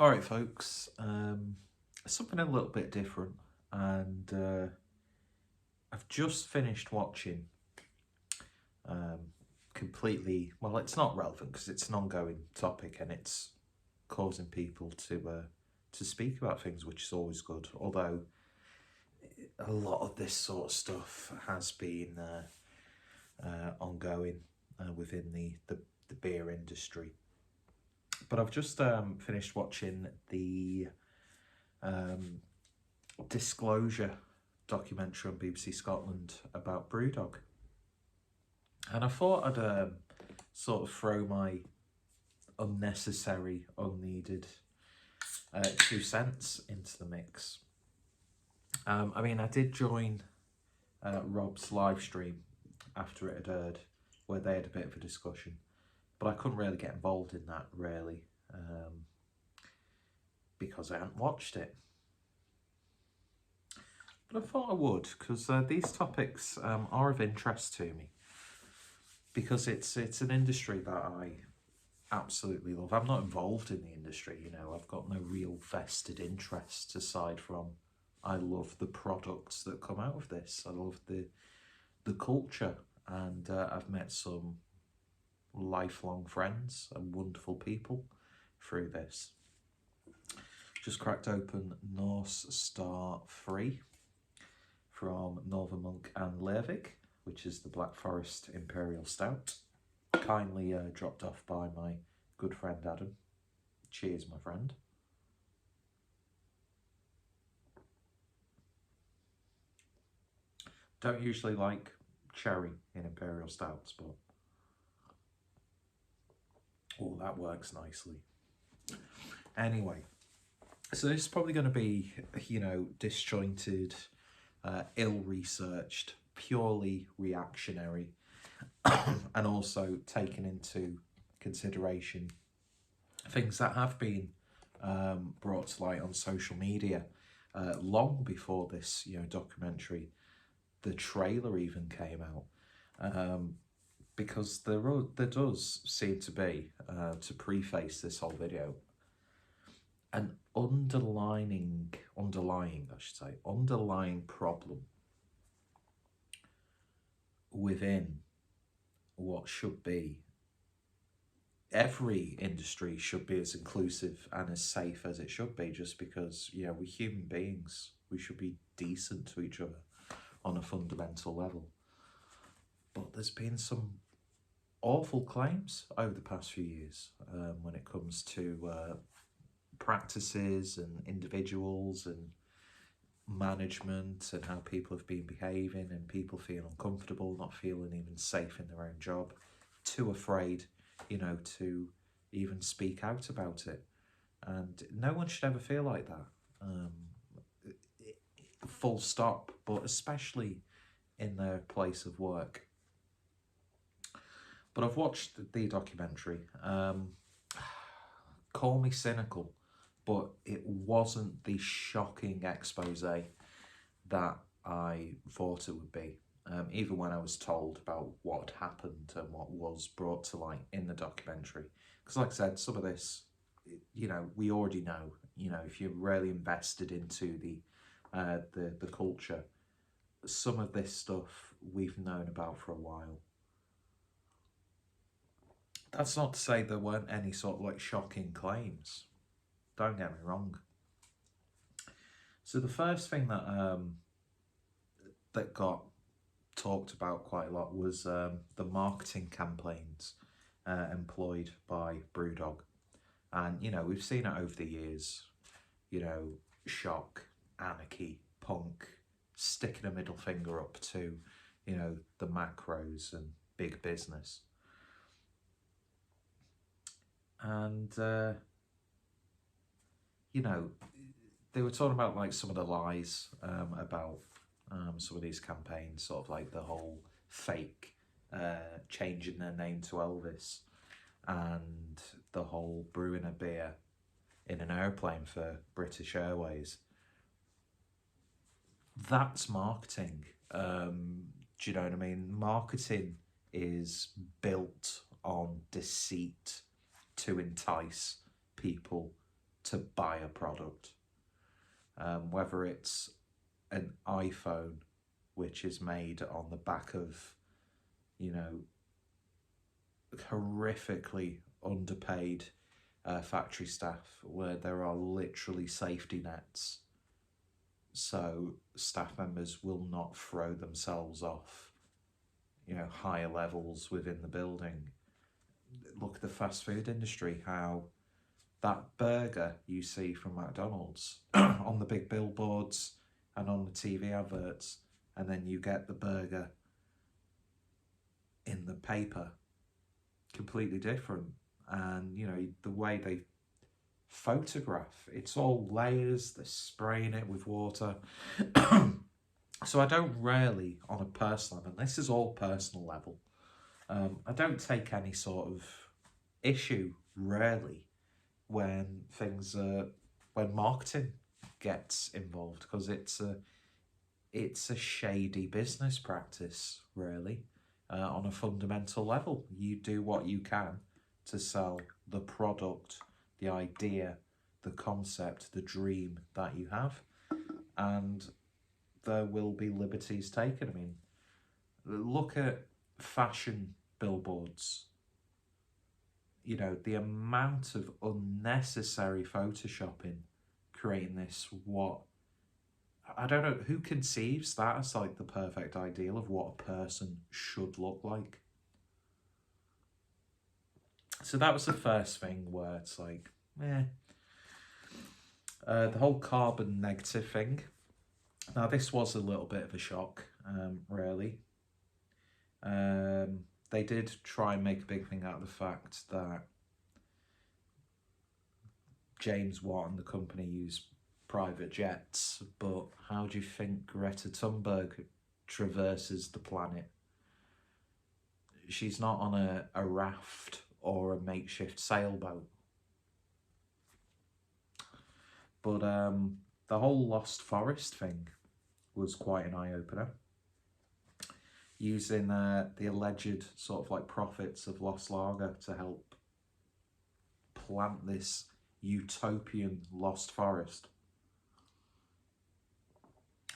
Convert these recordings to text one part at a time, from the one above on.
All right, folks. Something a little bit different, and I've just finished watching. Um, Completely. Well, it's not relevant because it's an ongoing topic, and it's causing people to speak about things, which is always good. Although a lot of this sort of stuff has been ongoing within the beer industry. But I've just finished watching the um, Disclosure documentary on BBC Scotland about Brewdog. And I thought I'd sort of throw my unnecessary, unneeded 2 cents into the mix. I did join Rob's live stream after it had aired, where they had a bit of a discussion, but I couldn't really get involved in that, really, because I hadn't watched it. But I thought I would, because these topics are of interest to me, because it's an industry that I absolutely love. I'm not involved in the industry, I've got no real vested interest aside from I love the products that come out of this. I love the culture, and I've met some lifelong friends and wonderful people through this. Just cracked open North Star 3 from Northern Monk and Lervig, which is the Black Forest Imperial Stout. Kindly dropped off by my good friend Adam. Cheers, my friend. Don't usually like cherry in Imperial Stouts, but oh, that works nicely. Anyway, so this is probably going to be, disjointed, ill-researched, purely reactionary, and also taking into consideration things that have been brought to light on social media long before this, documentary. The trailer even came out, because there does seem to be, to preface this whole video, an underlying problem within what should be. Every industry should be as inclusive and as safe as it should be, just because, we're human beings. We should be decent to each other on a fundamental level. But there's been some awful claims over the past few years when it comes to practices and individuals and management, and how people have been behaving, and people feel uncomfortable, not feeling even safe in their own job, too afraid, to even speak out about it. And no one should ever feel like that. Full stop, but especially in their place of work. But I've watched the documentary. Call me cynical, but it wasn't the shocking expose that I thought it would be. Even when I was told about what happened and what was brought to light in the documentary. Because like I said, some of this, we already know. If you're really invested into the culture, some of this stuff we've known about for a while. That's not to say there weren't any sort of shocking claims. Don't get me wrong. So the first thing that got talked about quite a lot was the marketing campaigns employed by Brewdog. And, we've seen it over the years, shock, anarchy, punk, sticking a middle finger up to, the macros and big business. And, they were talking about some of the lies about some of these campaigns, sort of the whole fake changing their name to Elvis, and the whole brewing a beer in an airplane for British Airways. That's marketing. Do you know what I mean? Marketing is built on deceit to entice people to buy a product. Whether it's an iPhone, which is made on the back of, you know, horrifically underpaid factory staff, where there are literally safety nets so staff members will not throw themselves off, you know, higher levels within the building. Look at the fast food industry, how that burger you see from McDonald's on the big billboards and on the TV adverts, and then you get the burger in the paper, completely different. And you know, the way they photograph, it's all layers, they're spraying it with water. So I don't really, on a personal level, and this is all personal level, I don't take any sort of issue really when when marketing gets involved, because it's a shady business practice really. On a fundamental level, you do what you can to sell the product, the idea, the concept, the dream that you have, and there will be liberties taken. I mean, look at fashion billboards. You know, the amount of unnecessary photoshopping creating this, what, I don't know, who conceives that as like the perfect ideal of what a person should look like? So that was the first thing where it's like, the whole carbon negative thing. Now this was a little bit of a shock, really. They did try and make a big thing out of the fact that James Watt and the company use private jets, but how do you think Greta Thunberg traverses the planet? She's not on a raft or a makeshift sailboat. But the whole Lost Forest thing was quite an eye-opener. Using the alleged sort of like profits of Lost Lager to help plant this utopian lost forest,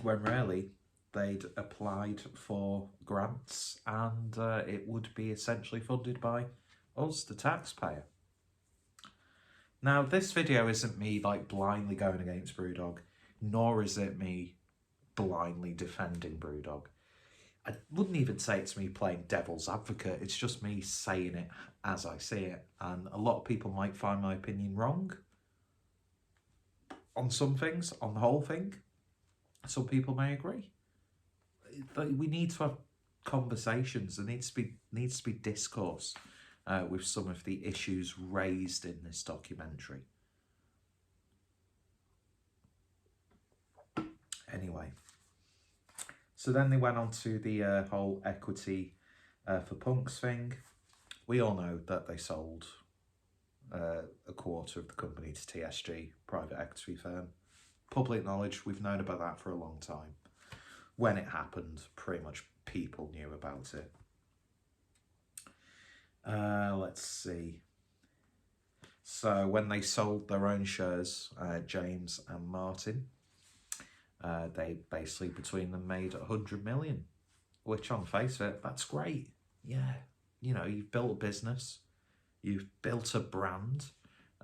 when really they'd applied for grants and it would be essentially funded by us, the taxpayer. Now, this video isn't me like blindly going against Brewdog, nor is it me blindly defending Brewdog. I wouldn't even say it's me playing devil's advocate, it's just me saying it as I see it. And a lot of people might find my opinion wrong on some things, on the whole thing. Some people may agree. We need to have conversations. There needs to be discourse with some of the issues raised in this documentary. Anyway, so then they went on to the whole equity for punks thing. We all know that they sold a quarter of the company to TSG, private equity firm. Public knowledge, we've known about that for a long time. When it happened, pretty much people knew about it. Let's see. So when they sold their own shares, James and Martin, they basically between them made 100 million, which on face of it, that's great. Yeah, you know, you've built a business, you've built a brand,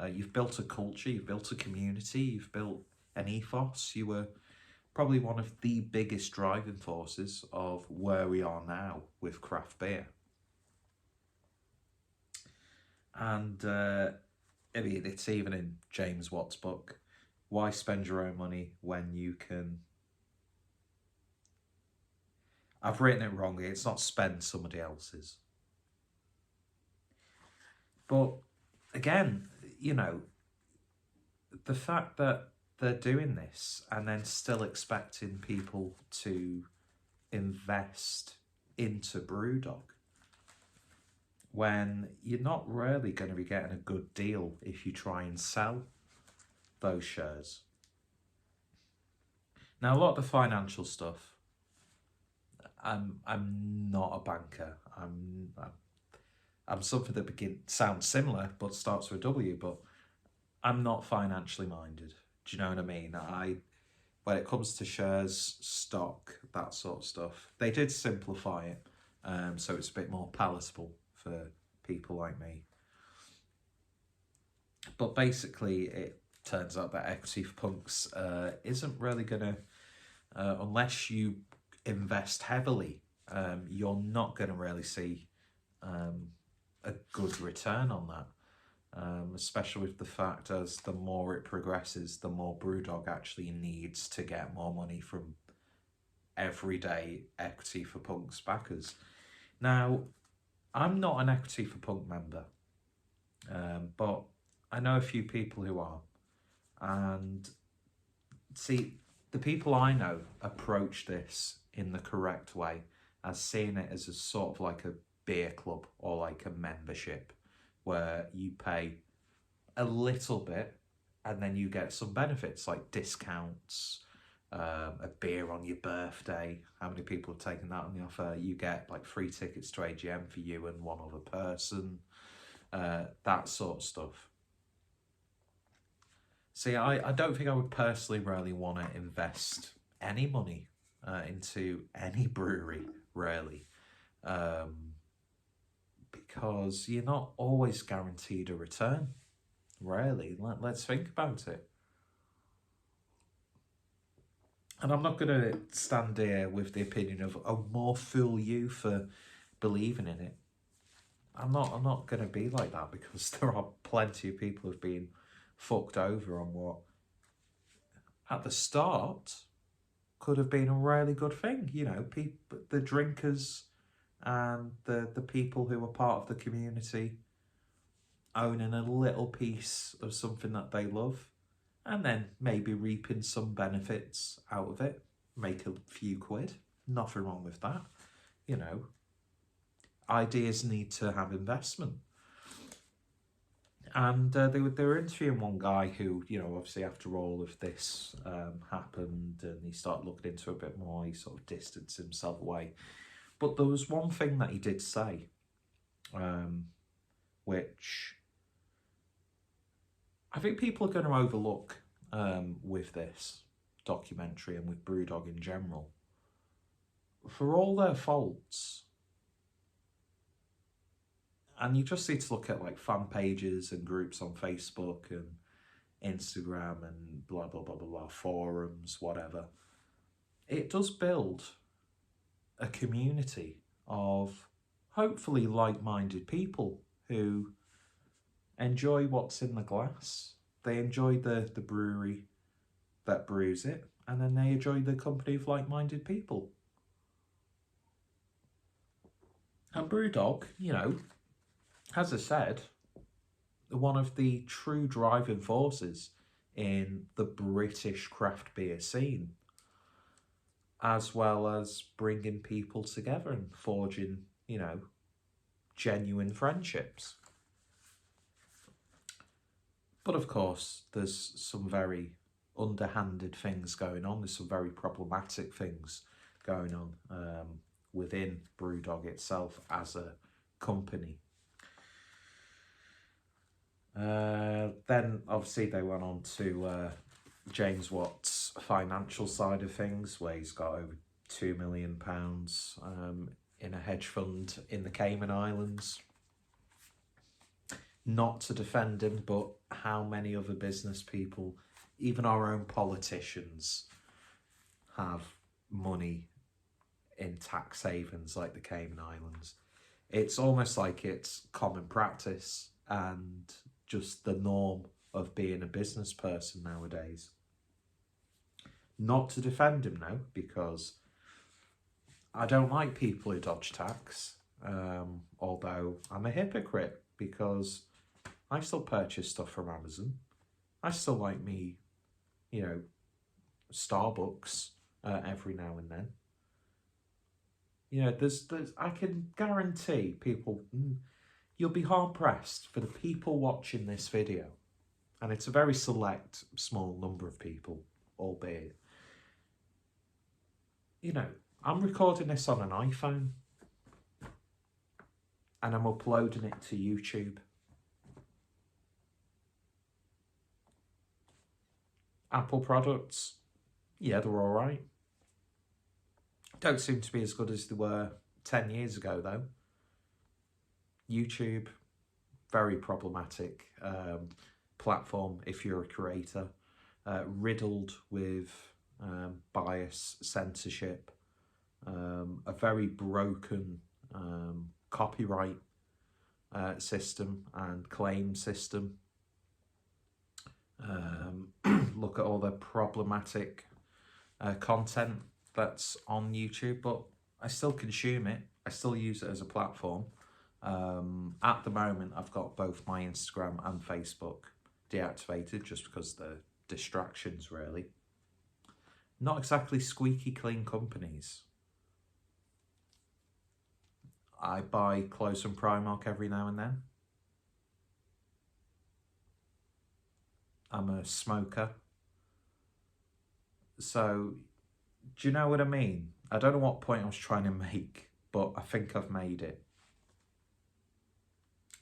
you've built a culture, you've built a community, you've built an ethos. You were probably one of the biggest driving forces of where we are now with craft beer. And I mean, it's even in James Watt's book, why spend your own money when you can... I've written it wrongly, it's not spend somebody else's. But again, you know, the fact that they're doing this and then still expecting people to invest into Brewdog, when you're not really going to be getting a good deal if you try and sell those shares. Now, a lot of the financial stuff, I'm not a banker. I'm something that sounds similar but starts with a W, but I'm not financially minded. Do you know what I mean? When it comes to shares, stock, that sort of stuff, they did simplify it, so it's a bit more palatable for people like me. But basically, it turns out that equity for punks isn't really going to, unless you invest heavily, you're not going to really see a good return on that. Especially with the fact as the more it progresses, the more Brewdog actually needs to get more money from everyday equity for punks backers. Now, I'm not an equity for punk member, but I know a few people who are, and see, the people I know approach this in the correct way, as seeing it as a sort of like a beer club or like a membership where you pay a little bit and then you get some benefits like discounts, a beer on your birthday. How many people have taken that on the offer? You get like free tickets to AGM for you and one other person, that sort of stuff. See, I don't think I would personally really want to invest any money into any brewery, really. Because you're not always guaranteed a return, really. Let's think about it. And I'm not going to stand here with the opinion of, oh, more fool you for believing in it. I'm not going to be like that, because there are plenty of people who've been fucked over on what, at the start, could have been a really good thing. You know, the drinkers and the people who are part of the community owning a little piece of something that they love, and then maybe reaping some benefits out of it, make a few quid. Nothing wrong with that. You know, ideas need to have investment. And they were interviewing one guy who, you know, obviously after all of this happened and he started looking into it a bit more, he sort of distanced himself away. But there was one thing that he did say, which I think people are going to overlook with this documentary and with Brewdog in general. For all their faults, and you just need to look at like fan pages and groups on Facebook and Instagram and blah, blah, blah, blah, blah, forums, whatever. It does build a community of hopefully like-minded people who enjoy what's in the glass. They enjoy the brewery that brews it, and then they enjoy the company of like-minded people. And Brewdog, you know, as I said, one of the true driving forces in the British craft beer scene, as well as bringing people together and forging, you know, genuine friendships. But of course, there's some very underhanded things going on. There's some very problematic things going on within Brewdog itself as a company. Then obviously they went on to James Watt's financial side of things, where he's got over £2 million in a hedge fund in the Cayman Islands. Not to defend him, but how many other business people, even our own politicians, have money in tax havens like the Cayman Islands? It's almost like it's common practice and just the norm of being a business person nowadays. Not to defend him now, because I don't like people who dodge tax, although I'm a hypocrite, because I still purchase stuff from Amazon. I still like me, you know, Starbucks every now and then. You know, there's I can guarantee people, you'll be hard pressed for the people watching this video, and it's a very select, small number of people, albeit. You know, I'm recording this on an iPhone, and I'm uploading it to YouTube. Apple products, yeah, they're all right. Don't seem to be as good as they were 10 years ago, though. YouTube, very problematic platform if you're a creator, riddled with bias, censorship, a very broken copyright system and claim system. Look at all the problematic content that's on YouTube, but I still consume it. I still use it as a platform. At the moment, I've got both my Instagram and Facebook deactivated just because the distractions, really. Not exactly squeaky clean companies. I buy clothes from Primark every now and then. I'm a smoker. So, do you know what I mean? I don't know what point I was trying to make, but I think I've made it.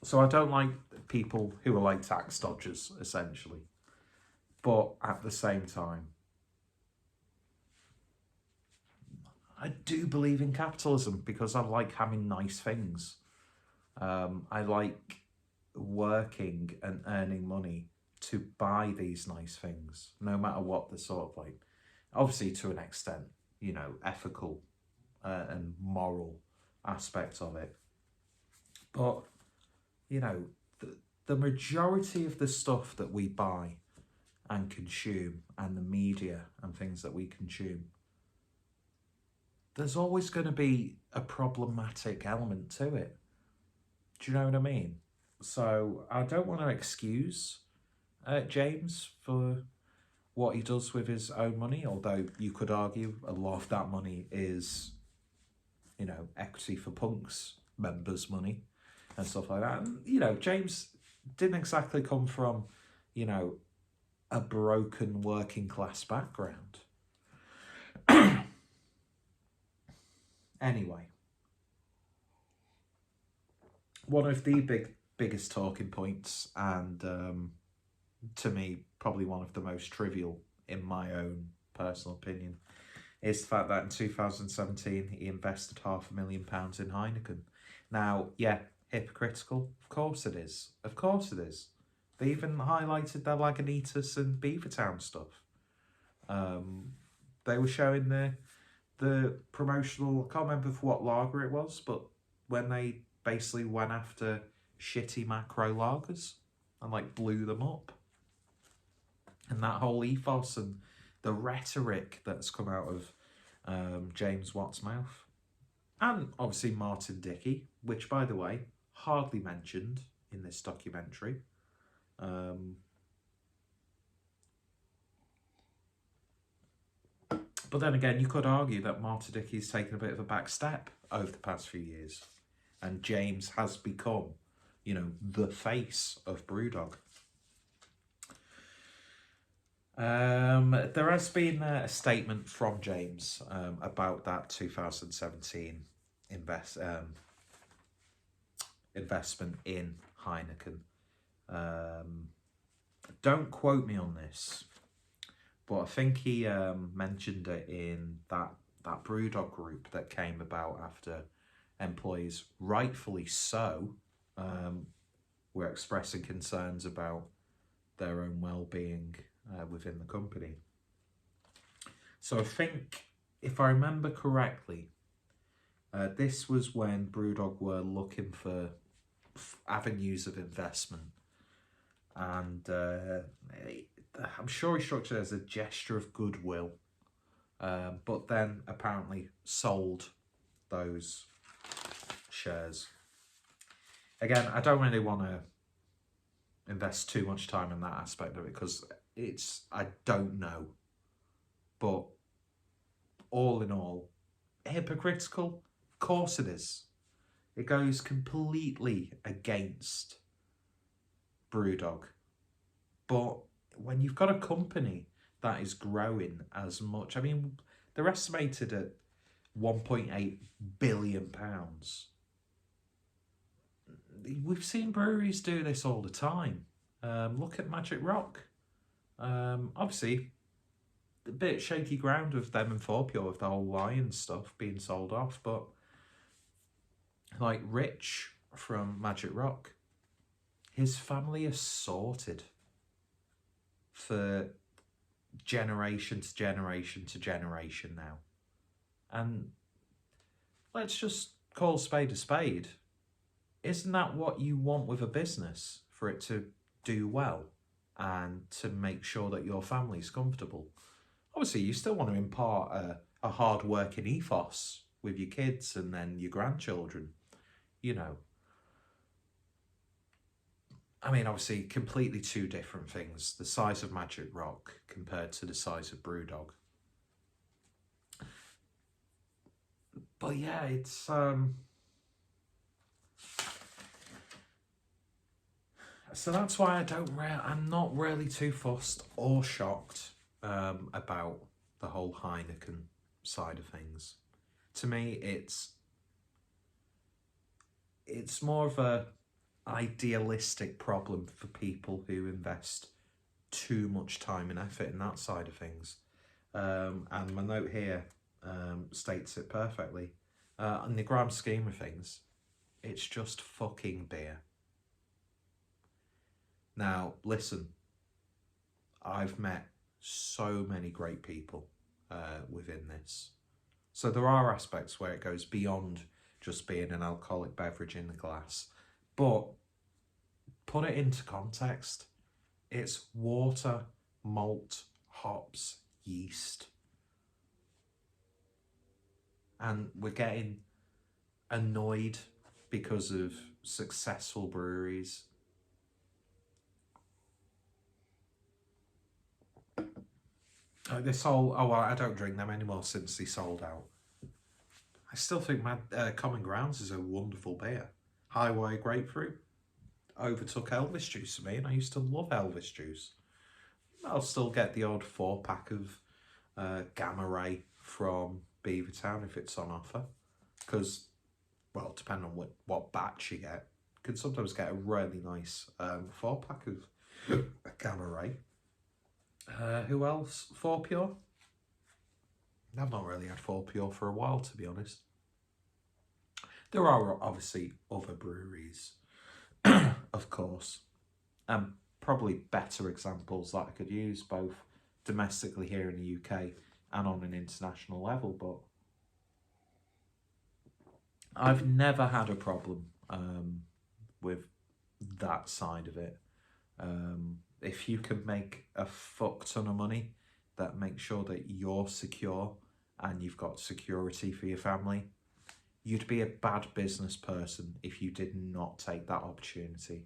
So I don't like people who are like tax dodgers, essentially. But at the same time, I do believe in capitalism because I like having nice things. I like working and earning money to buy these nice things, no matter what the sort of like, obviously to an extent, you know, ethical and moral aspects of it. But, you know, the majority of the stuff that we buy and consume and the media and things that we consume, there's always going to be a problematic element to it. Do you know what I mean? So I don't want to excuse James for what he does with his own money, although you could argue a lot of that money is, you know, equity for punks members' money and stuff like that. And, you know, James didn't exactly come from, you know, a broken working class background. Anyway, one of the biggest talking points, and to me, probably one of the most trivial in my own personal opinion, is the fact that in 2017 he invested £500,000 in Heineken. Now, yeah, hypocritical. Of course it is. Of course it is. They even highlighted their Lagunitas and Beavertown stuff. They were showing the promotional, I can't remember for what lager it was, but when they basically went after shitty macro lagers and like blew them up. And that whole ethos and the rhetoric that's come out of James Watt's mouth. And obviously Martin Dickey, which, by the way, hardly mentioned in this documentary. But then again, you could argue that Martin Dickey's taken a bit of a back step over the past few years. And James has become, you know, the face of Brewdog. There has been a statement from James about that 2017 investment in Heineken. Don't quote me on this, but I think he mentioned it in that Brewdog group that came about after employees, rightfully so, were expressing concerns about their own well-being within the company. So I think, if I remember correctly, this was when Brewdog were looking for avenues of investment, and I'm sure he structured it as a gesture of goodwill, but then apparently sold those shares. Again, I don't really want to invest too much time in that aspect of it because I don't know. But all in all, hypocritical? Of course it is. It goes completely against Brewdog. But when you've got a company that is growing as much, I mean, they're estimated at £1.8 billion. We've seen breweries do this all the time. Look at Magic Rock. Obviously, a bit shaky ground with them and 4Pure with the whole Lion stuff being sold off, but like Rich from Magic Rock, his family is sorted for generation to generation to generation now. And let's just call a spade a spade. Isn't that what you want with a business? For it to do well and to make sure that your family's comfortable. Obviously, you still want to impart a hard-working ethos with your kids and then your grandchildren, you know. I mean, obviously, completely two different things. The size of Magic Rock compared to the size of Brewdog. But yeah, it's... So that's why I'm not really too fussed or shocked about the whole Heineken side of things. To me, it's more of a idealistic problem for people who invest too much time and effort in that side of things. And my note here states it perfectly. In the grand scheme of things, it's just fucking beer. Now, listen, I've met so many great people within this. So there are aspects where it goes beyond just being an alcoholic beverage in the glass. But put it into context. It's water, malt, hops, yeast. And we're getting annoyed because of successful breweries. This whole, oh, well, I don't drink them anymore since they sold out. I still think Common Grounds is a wonderful beer. Highway Grapefruit overtook Elvis Juice for me, and I used to love Elvis Juice. I'll still get the odd 4-pack of Gamma Ray from Beavertown if it's on offer. Because, well, depending on what batch you get, you can sometimes get a really nice 4-pack of Gamma Ray. Who else? 4Pure? I've not really had 4Pure for a while, to be honest. There are obviously other breweries, of course, and probably better examples that I could use both domestically here in the UK and on an international level, but I've never had a problem with that side of it. If you can make a fuck ton of money that makes sure that you're secure and you've got security for your family, you'd be a bad business person if you did not take that opportunity.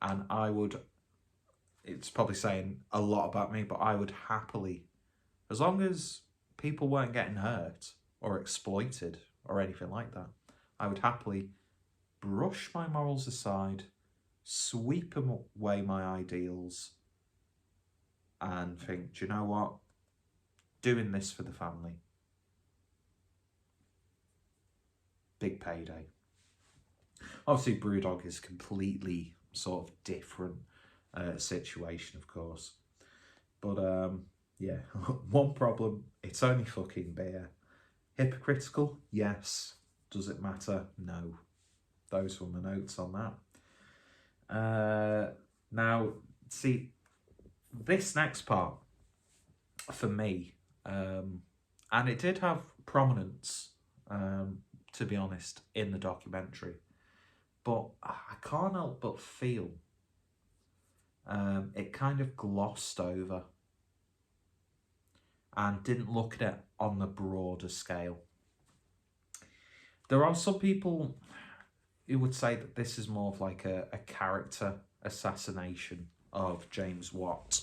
And it's probably saying a lot about me, but I would happily, as long as people weren't getting hurt or exploited or anything like that, I would happily brush my morals aside, sweep away my ideals, and think, do you know what? Doing this for the family. Big payday. Obviously, Brewdog is completely sort of different situation, of course. But yeah, one problem, it's only fucking beer. Hypocritical? Yes. Does it matter? No. Those were my notes on that. Now, see, this next part, for me, and it did have prominence, to be honest, in the documentary, but I can't help but feel it kind of glossed over and didn't look at it on the broader scale. There are some people who would say that this is more of like a character assassination of James Watt.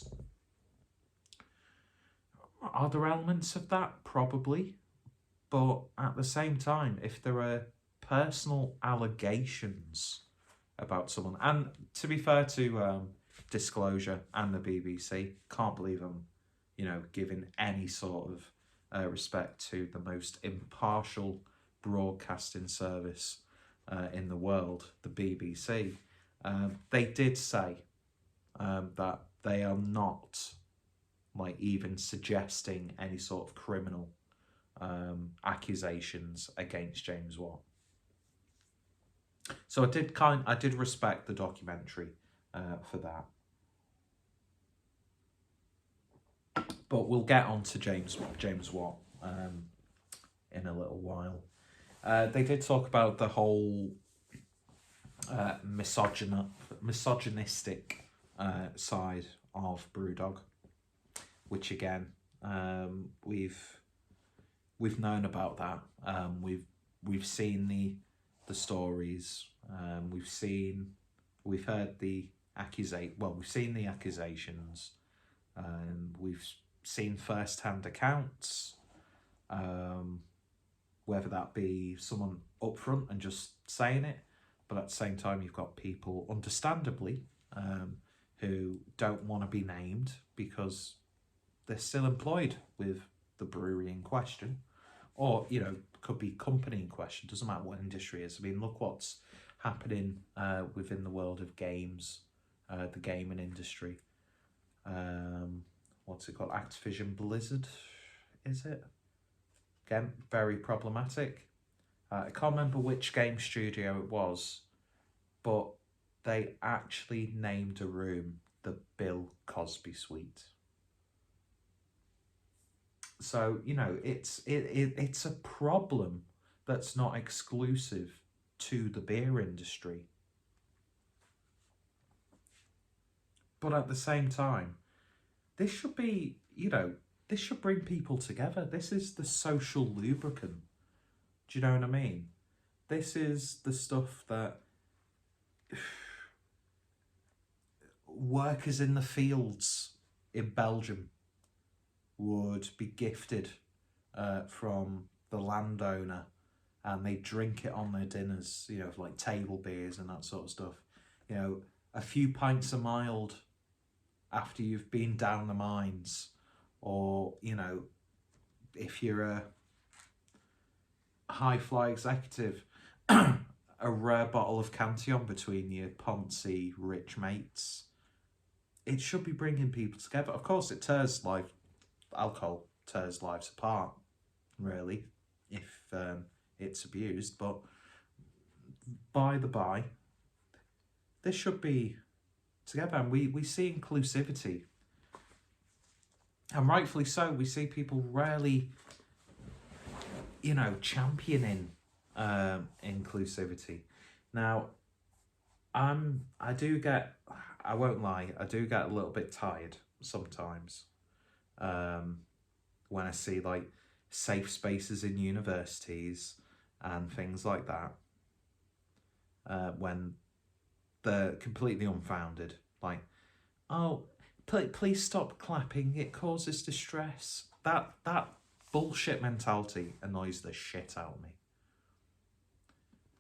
Are there elements of that? Probably. But at the same time, if there are personal allegations about someone, and to be fair to Disclosure and the BBC, can't believe I'm, giving any sort of respect to the most impartial broadcasting service in the world, the BBC. They did say that they are not like even suggesting any sort of criminal accusations against James Watt. So I did respect the documentary for that. But we'll get on to James Watt in a little while. They did talk about the whole misogynistic side of Brewdog, which again we've known about that. We've seen the stories. We've heard the we've seen the accusations. We've seen first-hand accounts, whether that be someone upfront and just saying it, but at the same time you've got people, understandably, who don't want to be named because they're still employed with the brewery in question, or, you know, could be company in question, doesn't matter what industry it is. I mean, look what's happening within the world of games, the gaming industry. What's it called? Activision Blizzard, is it? Again, very problematic. I can't remember which game studio it was, but they actually named a room the Bill Cosby Suite. So, you know, it's a problem that's not exclusive to the beer industry. But at the same time, this should be, you know, this should bring people together. This is the social lubricant. Do you know what I mean? This is the stuff that workers in the fields in Belgium would be gifted from the landowner, and they drink it on their dinners, you know, like table beers and that sort of stuff. You know, a few pints of mild after you've been down the mines, or, you know, if you're a high fly executive, a rare bottle of Cantillon between your poncy rich mates. It should be bringing people together. Of course, alcohol tears lives apart, really, if it's abused, but by the by, this should be together, and we see inclusivity, and rightfully so. We see people rarely, you know, championing inclusivity. Now, I won't lie, I do get a little bit tired sometimes when I see like safe spaces in universities and things like that, when they're completely unfounded, like, oh, please stop clapping, it causes distress. That bullshit mentality annoys the shit out of me.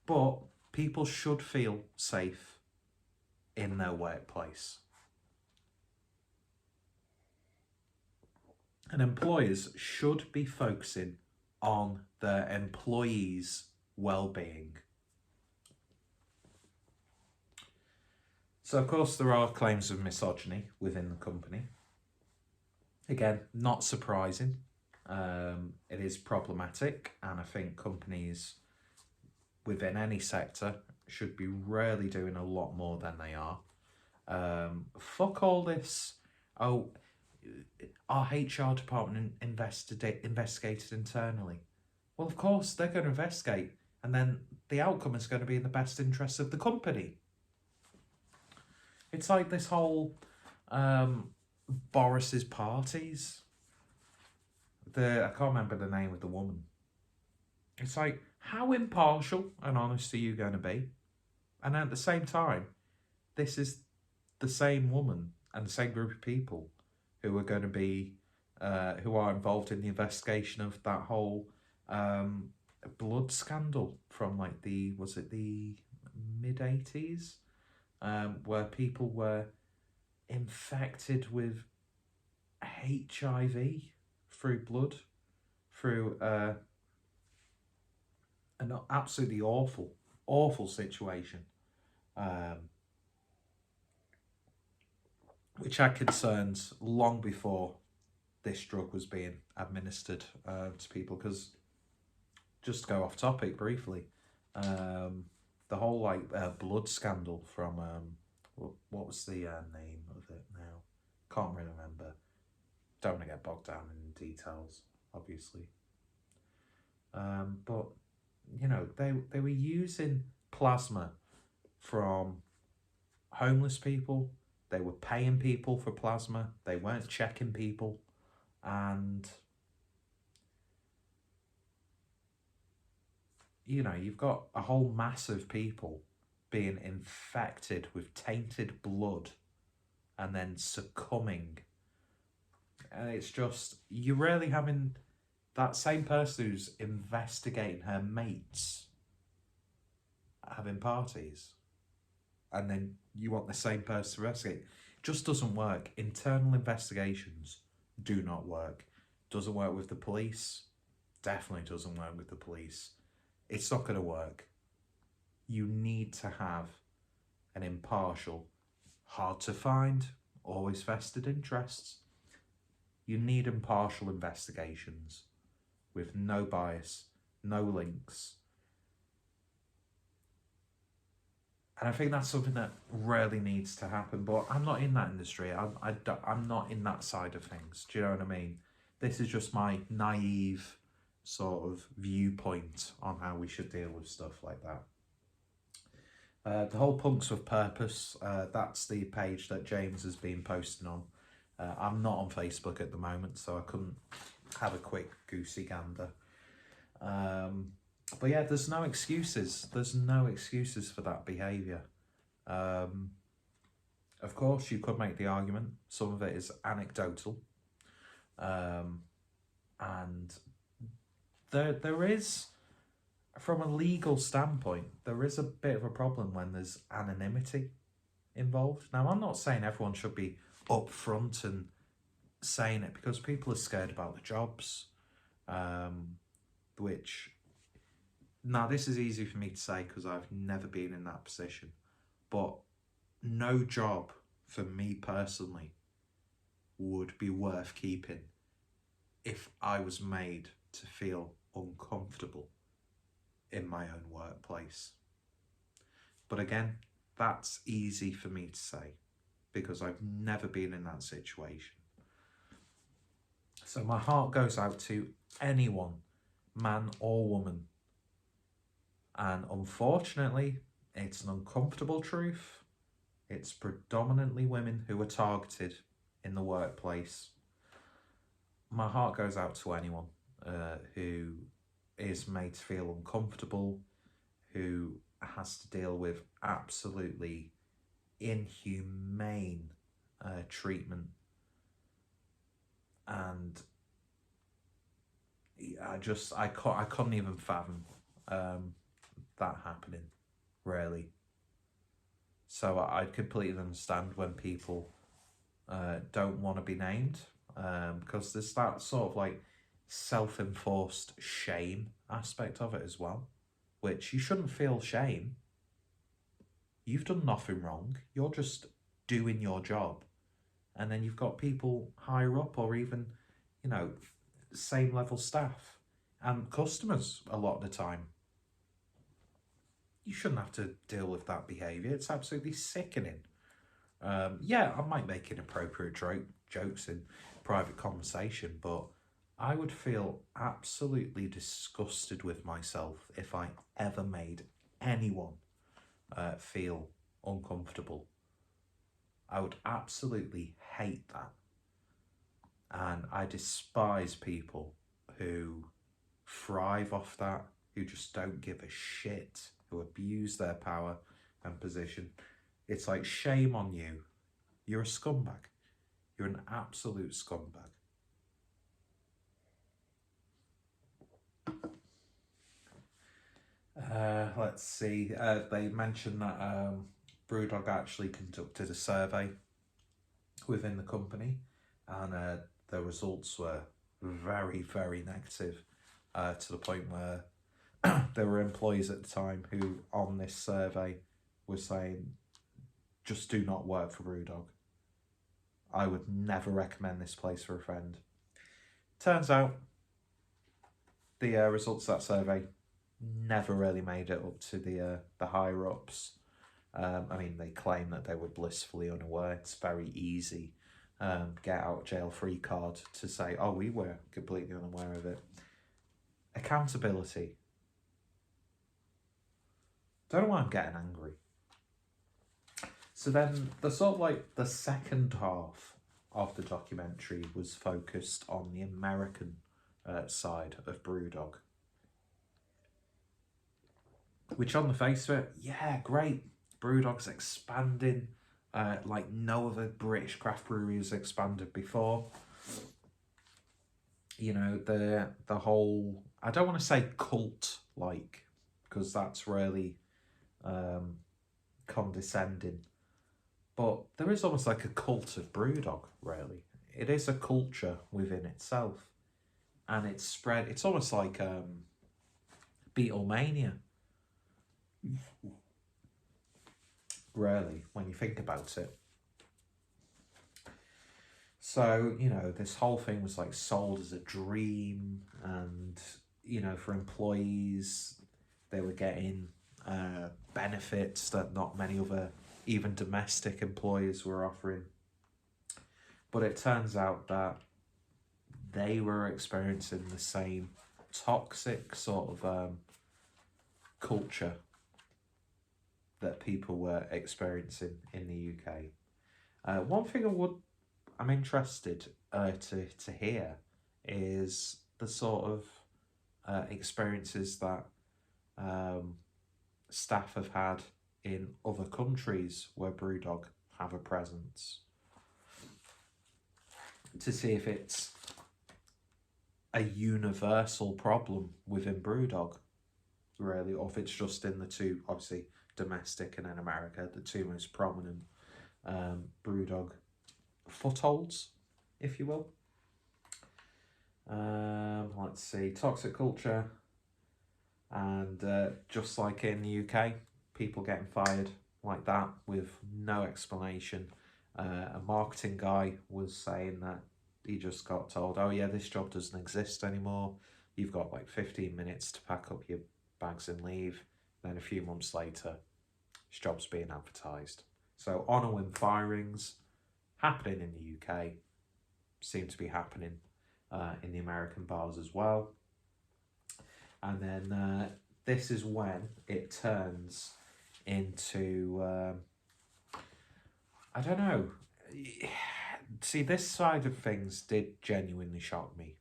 But people should feel safe in their workplace. And employers should be focusing on their employees' well-being. So, of course, there are claims of misogyny within the company. Again, not surprising. It is problematic, and I think companies within any sector should be really doing a lot more than they are. Fuck all this, oh, our HR department investigated internally. Well, of course, they're going to investigate, and then the outcome is going to be in the best interest of the company. It's like this whole Boris's parties. I can't remember the name of the woman. It's like, how impartial and honest are you going to be? And at the same time, this is the same woman and the same group of people who are going to be, who are involved in the investigation of that whole blood scandal from like the mid-80s, where people were infected with HIV through blood, through an absolutely awful situation, which had concerns long before this drug was being administered to people. Because, just to go off topic briefly, the whole blood scandal from what was the name of it now? Can't really remember. Don't want to get bogged down in details, obviously. But you know, they were using plasma from homeless people. They were paying people for plasma. They weren't checking people, and you know, you've got a whole mass of people being infected with tainted blood and then succumbing. And it's just, you're really having that same person who's investigating her mates having parties, and then you want the same person to investigate. It just doesn't work. Internal investigations do not work. Doesn't work with the police. Definitely doesn't work with the police. It's not going to work. You need to have an impartial, hard to find, always vested interests. You need impartial investigations with no bias, no links. And I think that's something that really needs to happen. But I'm not in that industry. I'm not in that side of things. Do you know what I mean? This is just my naive sort of viewpoint on how we should deal with stuff like that. The whole Punks with Purpose, that's the page that James has been posting on. I'm not on Facebook at the moment, so I couldn't have a quick goosey gander. But yeah, there's no excuses. There's no excuses for that behaviour. Of course, you could make the argument. Some of it is anecdotal. And there is, from a legal standpoint, there is a bit of a problem when there's anonymity involved. Now, I'm not saying everyone should be upfront and saying it, because people are scared about the jobs, which, now this is easy for me to say because I've never been in that position, but no job for me personally would be worth keeping if I was made to feel uncomfortable in my own workplace. But again, that's easy for me to say because I've never been in that situation. So my heart goes out to anyone, man or woman. And unfortunately, it's an uncomfortable truth. It's predominantly women who are targeted in the workplace. My heart goes out to anyone who is made to feel uncomfortable, who has to deal with absolutely inhumane treatment. And I couldn't even fathom that happening, really. So I completely understand when people don't want to be named, because there's that sort of like self-enforced shame aspect of it as well, which you shouldn't feel shame. You've done nothing wrong. You're just doing your job. And then you've got people higher up, or even, you know, same level staff and customers a lot of the time. You shouldn't have to deal with that behaviour. It's absolutely sickening. Yeah, I might make inappropriate jokes in private conversation, but I would feel absolutely disgusted with myself if I ever made anyone feel uncomfortable. I would absolutely hate that. And I despise people who thrive off that, who just don't give a shit, who abuse their power and position. It's like, shame on you. You're a scumbag. You're an absolute scumbag. Let's see. They mentioned that Brewdog actually conducted a survey within the company, and the results were very, very negative, to the point where there were employees at the time who, on this survey, were saying, just do not work for Brewdog. I would never recommend this place for a friend. Turns out the results of that survey never really made it up to the higher ups. I mean, they claim that they were blissfully unaware. It's very easy, get out jail free card to say, oh, we were completely unaware of it. Accountability. Don't know why I'm getting angry. So then the sort of like the second half of the documentary was focused on the American side of Brewdog. Which on the face of it, yeah, great. Brewdog's expanding like no other British craft brewery has expanded before. You know, the whole, I don't want to say cult like, because that's really condescending, but there is almost like a cult of Brewdog, really. It is a culture within itself, and it's spread. It's almost like Beatlemania, really, when you think about it. So, you know, this whole thing was like sold as a dream, and, you know, for employees, they were getting benefits that not many other, even domestic employers were offering. But it turns out that they were experiencing the same toxic sort of culture that people were experiencing in the UK. One thing I'm interested to hear is the sort of experiences that staff have had in other countries where Brewdog have a presence, to see if it's a universal problem within Brewdog, really, or if it's just in the two, obviously domestic and in America, the two most prominent Brewdog footholds, if you will. Let's see, toxic culture, and just like in the UK, people getting fired like that with no explanation. A marketing guy was saying that he just got told, oh yeah, this job doesn't exist anymore. You've got like 15 minutes to pack up your bags and leave. Then a few months later, his job's being advertised. So on a whim firings happening in the UK, seem to be happening in the American bars as well. And then this is when it turns into, I don't know. See, this side of things did genuinely shock me.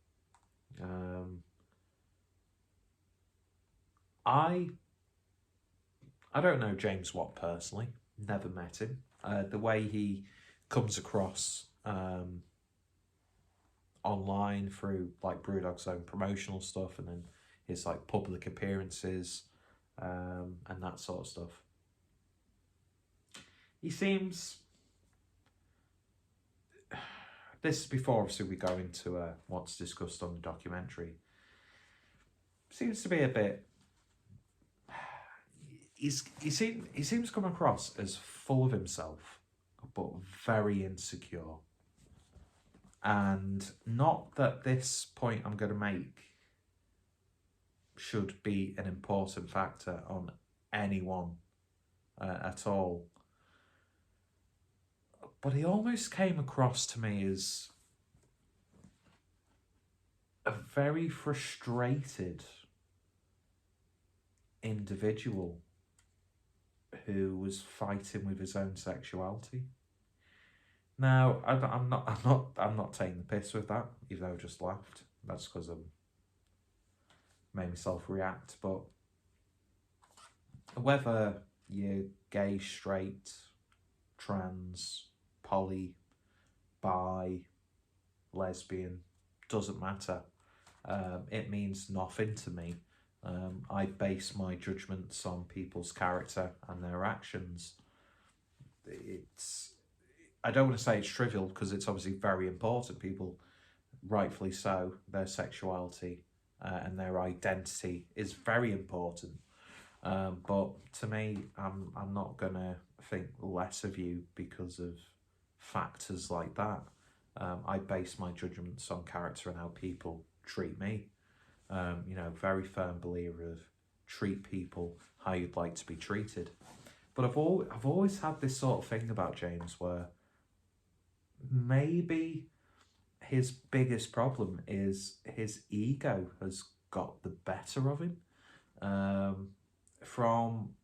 I don't know James Watt personally, never met him. The way he comes across online through like Brewdog's own promotional stuff, and then his like public appearances and that sort of stuff. He seems, this is before obviously we go into what's discussed on the documentary, seems to be a bit, he seems to come across as full of himself, but very insecure. And not that this point I'm going to make should be an important factor on anyone at all, but he almost came across to me as a very frustrated individual who was fighting with his own sexuality. Now, I'm not taking the piss with that, even though I just laughed. That's because I made myself react. But whether you're gay, straight, trans, poly, bi, lesbian, doesn't matter. It means nothing to me. I base my judgments on people's character and their actions. I don't want to say it's trivial, because it's obviously very important. People, rightfully so, their sexuality and their identity is very important. But to me, I'm not gonna think less of you because of factors like that. I base my judgments on character and how people treat me. You know, very firm believer of treat people how you'd like to be treated. But I've always had this sort of thing about James where maybe his biggest problem is his ego has got the better of him. From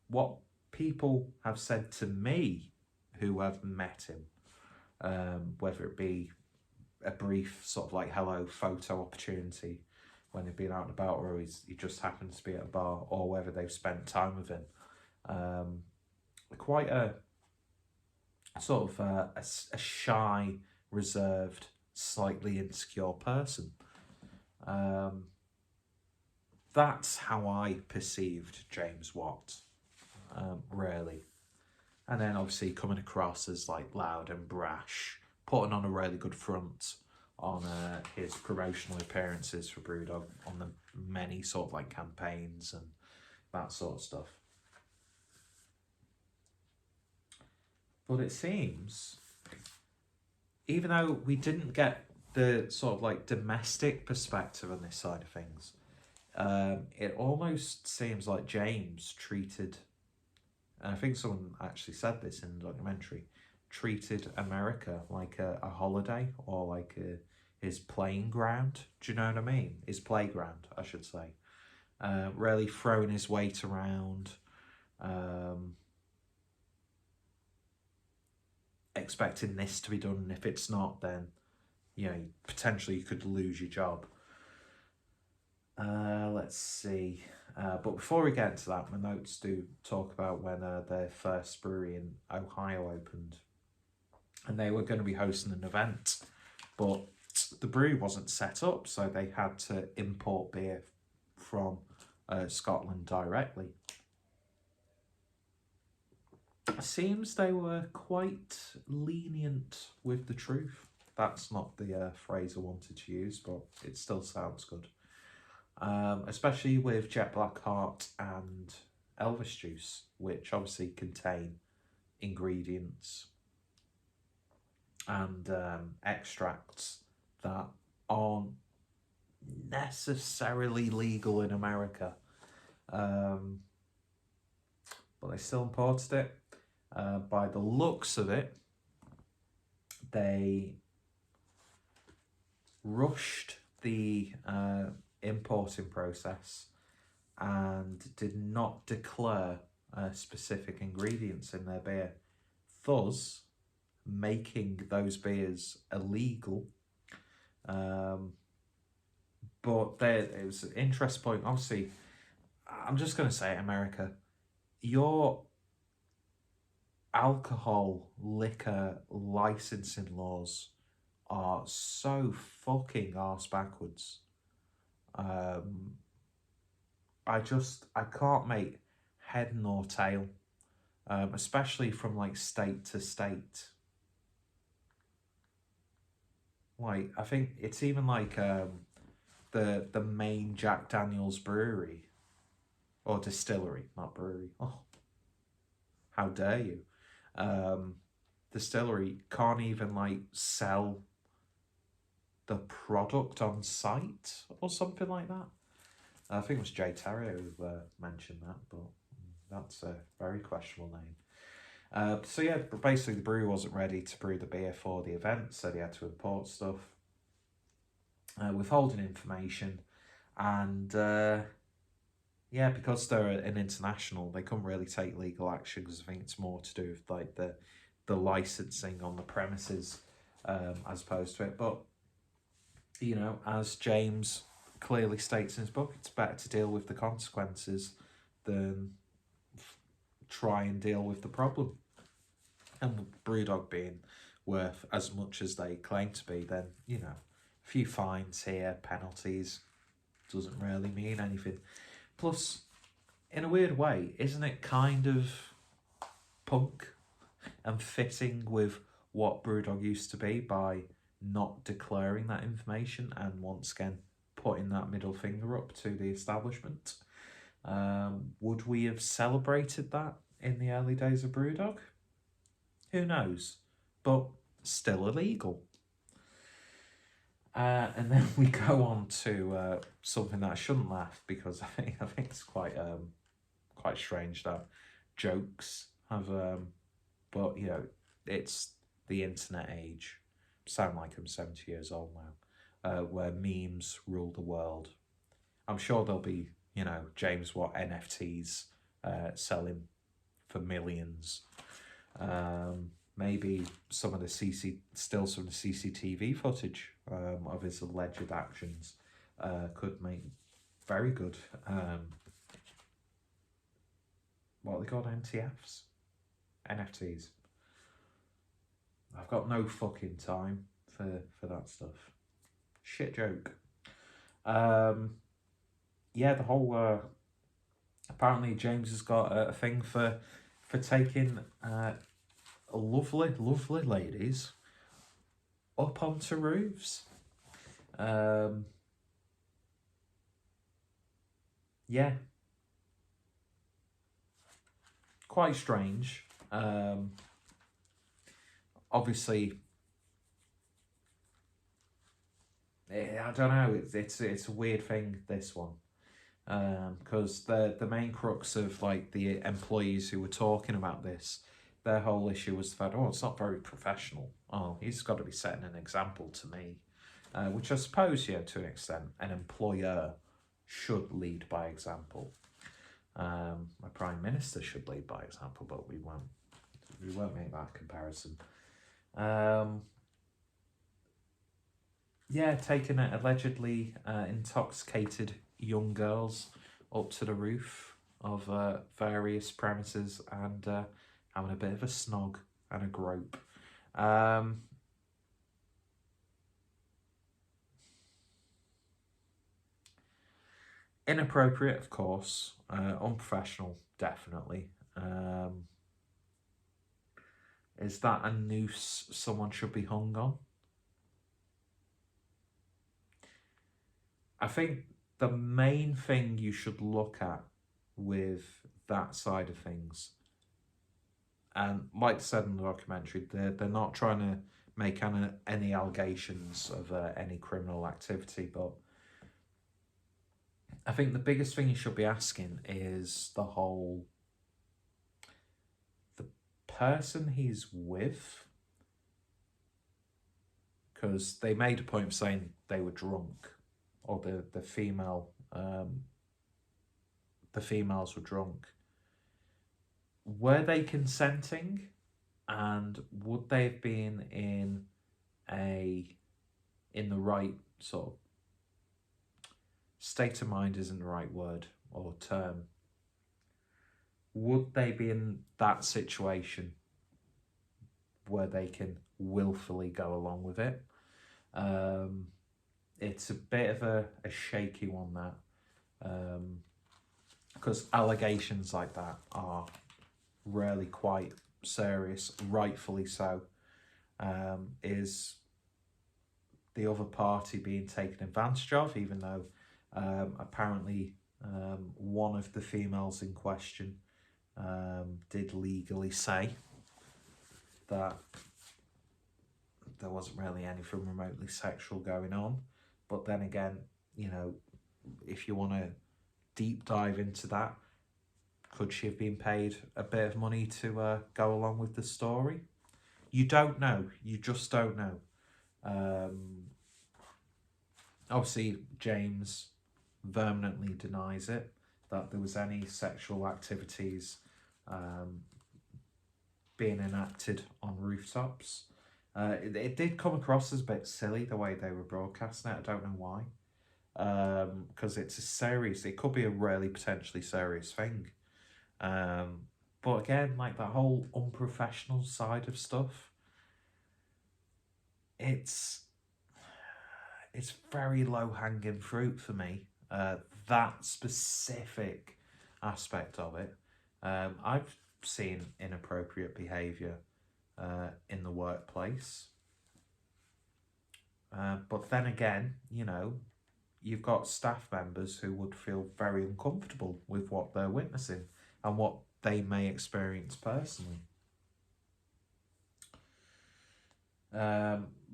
what people have said to me who have met him, whether it be a brief sort of like hello photo opportunity when they've been out and about, or he just happens to be at a bar, or whether they've spent time with him. Quite a sort of a shy, reserved, slightly insecure person. That's how I perceived James Watt, really. And then obviously coming across as like loud and brash, putting on a really good front on his promotional appearances for Brewdog, on the many sort of like campaigns and that sort of stuff. But it seems, even though we didn't get the sort of like domestic perspective on this side of things, it almost seems like James treated, and I think someone actually said this in the documentary, treated America like a holiday, or like his playing ground. Do you know what I mean? His playground, I should say. Really throwing his weight around, expecting this to be done, and if it's not, then you know, potentially you could lose your job. Let's see. But before we get into that, my notes do talk about when their first brewery in Ohio opened, and they were going to be hosting an event, but the brewery wasn't set up, so they had to import beer from Scotland directly. It seems they were quite lenient with the truth. That's not the phrase I wanted to use, but it still sounds good. Especially with Jet Blackheart and Elvis Juice, which obviously contain ingredients and extracts that aren't necessarily legal in America. But they still imported it. By the looks of it, they rushed the importing process and did not declare specific ingredients in their beer, thus making those beers illegal. But it was an interest point. Obviously, I'm just going to say it, America, your alcohol, liquor licensing laws are so fucking arse backwards. I can't make head nor tail, especially from like state to state. Like, I think it's even like the main Jack Daniel's brewery, or distillery, not brewery. Oh, how dare you? Distillery can't even like sell the product on site or something like that. I think it was Hetero who mentioned that, but that's a very questionable name. So yeah, basically the brewery wasn't ready to brew the beer for the event, so they had to import stuff, withholding information, and yeah, because they're an international, they couldn't really take legal action, because I think it's more to do with like the licensing on the premises, as opposed to it. But you know, as James clearly states in his book, it's better to deal with the consequences than try and deal with the problem. And with Brewdog being worth as much as they claim to be, then, you know, a few fines here, penalties, doesn't really mean anything. Plus, in a weird way, isn't it kind of punk and fitting with what Brewdog used to be by not declaring that information and once again putting that middle finger up to the establishment? Would we have celebrated that in the early days of Brewdog? Who knows? But still illegal. And then we go on to something that I shouldn't laugh, because I think it's quite strange that jokes have but you know, it's the internet age. Sound like I'm 70 years old now, where memes rule the world. I'm sure there'll be, you know, James Watt NFTs selling for millions. Maybe some of the stills from the CCTV footage of his alleged actions could make very good. What are they called? NTFs? NFTs. I've got no fucking time for that stuff. Shit joke. Yeah, the whole apparently James has got a thing for taking lovely ladies up onto roofs. Yeah, quite strange. Obviously, I don't know. It's a weird thing, this one, because the main crux of like the employees who were talking about this, their whole issue was the fact, oh, it's not very professional. Oh, he's got to be setting an example to me, which I suppose, yeah, to an extent, an employer should lead by example. My prime minister should lead by example, but we won't make that comparison. Yeah, taking allegedly intoxicated young girls up to the roof of various premises and having a bit of a snog and a grope. Inappropriate, of course. Unprofessional, definitely. Is that a noose someone should be hung on? I think the main thing you should look at with that side of things, and like I said in the documentary, they're not trying to make any allegations of any criminal activity, but I think the biggest thing you should be asking is the person he's with, because they made a point of saying they were drunk, or the females were drunk. Were they consenting, and would they have been in the right sort of state of mind? Isn't the right word or term. Would they be in that situation where they can willfully go along with it? It's a bit of a shaky one, that, because allegations like that are really quite serious, rightfully so. Is the other party being taken advantage of, even though apparently one of the females in question did legally say that there wasn't really anything remotely sexual going on. But then again, you know, if you want to deep dive into that, could she have been paid a bit of money to go along with the story? You don't know. You just don't know. Obviously, James vehemently denies it, that there was any sexual activities being enacted on rooftops. It did come across as a bit silly the way they were broadcasting it. I don't know why. Because it could be a really potentially serious thing. But again, like that whole unprofessional side of stuff, it's very low-hanging fruit for me. That specific aspect of it. I've seen inappropriate behaviour in the workplace. But then again, you know, you've got staff members who would feel very uncomfortable with what they're witnessing and what they may experience personally.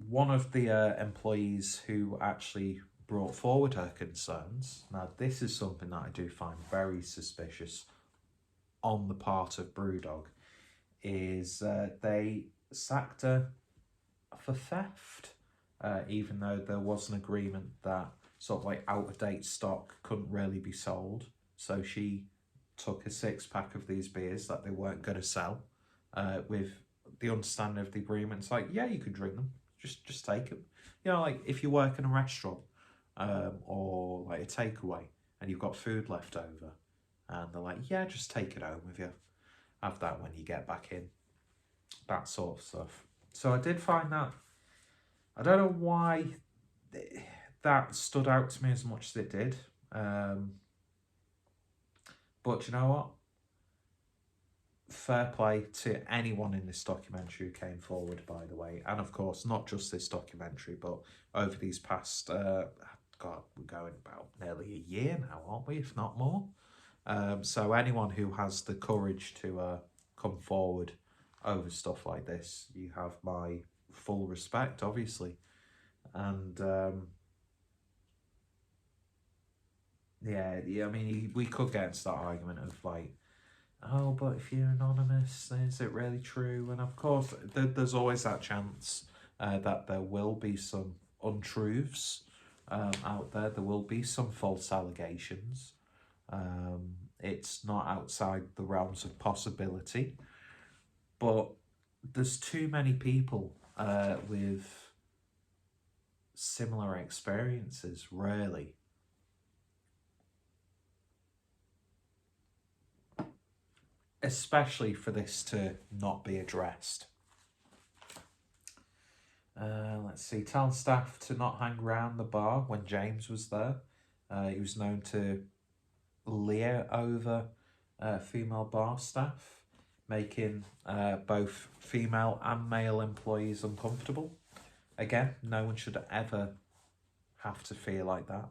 one of the employees who actually brought forward her concerns, now this is something that I do find very suspicious on the part of Brewdog, is they sacked her for theft, even though there was an agreement that sort of like out of date stock couldn't really be sold. So she took a 6-pack of these beers that they weren't going to sell, with the understanding of the agreement. It's like, yeah, you can drink them, just take them. You know, like if you work in a restaurant, or like a takeaway, and you've got food left over, and they're like, yeah, just take it home with you. Have that when you get back in. That sort of stuff. So I did find that, I don't know why that stood out to me as much as it did. But you know what? Fair play to anyone in this documentary who came forward, by the way. And of course, not just this documentary, but over these past, God, we're going about nearly a year now, aren't we? If not more. So anyone who has the courage to come forward over stuff like this, you have my full respect, obviously. And yeah, I mean, we could get into that argument of like, oh, but if you're anonymous, is it really true? And of course, there's always that chance that there will be some untruths out there. There will be some false allegations. It's not outside the realms of possibility. But there's too many people with similar experiences, really. Especially for this to not be addressed. Let's see. Telling staff to not hang around the bar when James was there. He was known to leer over female bar staff, making both female and male employees uncomfortable. Again, no one should ever have to feel like that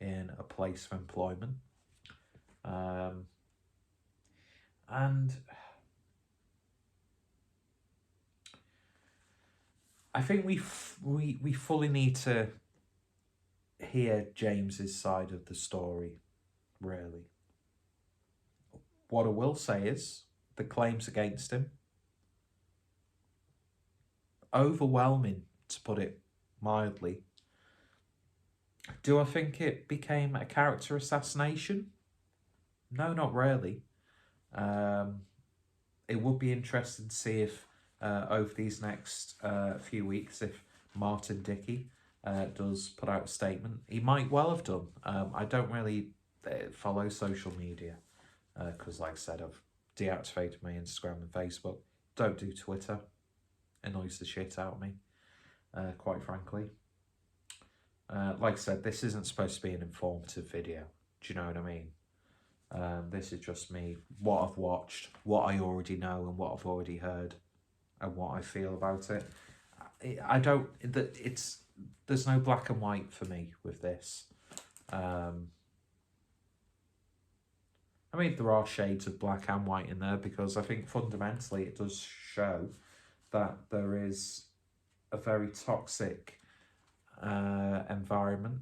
in a place of employment. And I think we fully need to hear James's side of the story, really. What I will say is the claims against him, overwhelming, to put it mildly. Do I think it became a character assassination? No, not really. It would be interesting to see if over these next few weeks, if Martin Dickey does put out a statement. He might well have done. I don't really follow social media because, like I said, I've deactivated my Instagram and Facebook. Don't do Twitter. Annoys the shit out of me, quite frankly. Like I said, this isn't supposed to be an informative video. Do you know what I mean? This is just me, what I've watched, what I already know and what I've already heard and what I feel about it. There's no black and white for me with this. I mean, there are shades of black and white in there because I think fundamentally it does show that there is a very toxic environment.